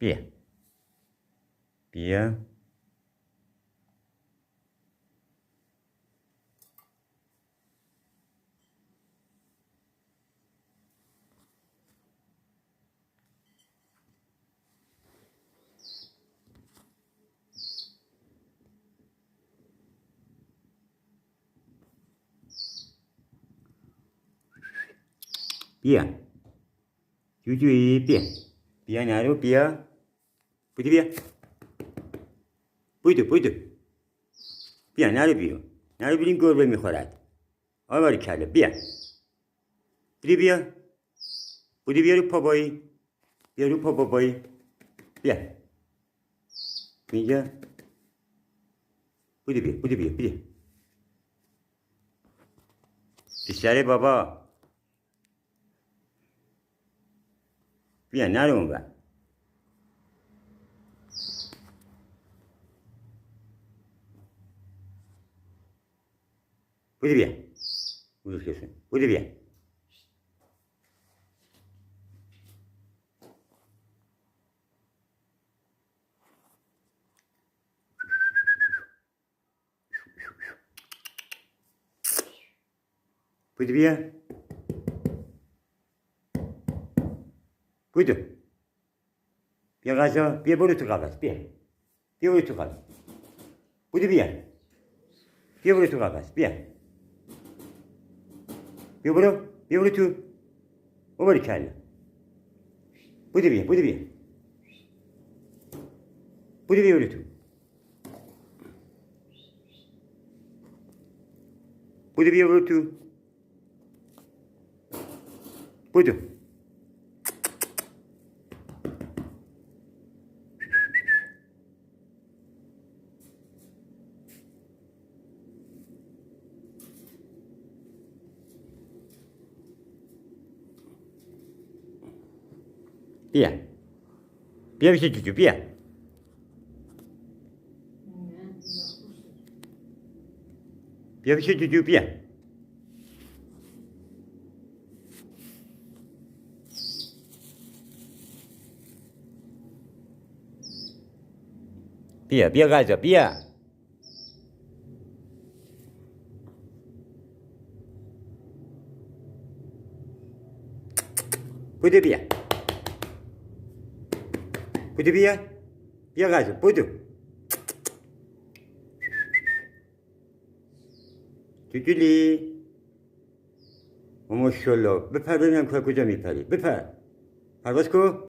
بیا بیا بیا جوجویی بیا بیا نرو بیا بودی بیا بودو بیا نرو بیرون نرو بیرون گربه میخورد آواری کله بیا بودی بیا رو پا بیا رو پا بابایی بیا اینجا بودی بیا بیشتره بابا بیا نرو اون بر بودی بیا بودی بیا بودی بیا بودو بیا غذا بیا برو تو قفس بیا برو تو قفس بودی بیا برو تو قفس بیا برو تو باباری کله بودی بیا برو تو برو تو بودو بیا بشه جوجو بیا بشه جوجو بیا غذا بیا بودو بیا غذا بودو جوجولی ماشاءالله بپر ببینم کجا میپری بپر پرواز کن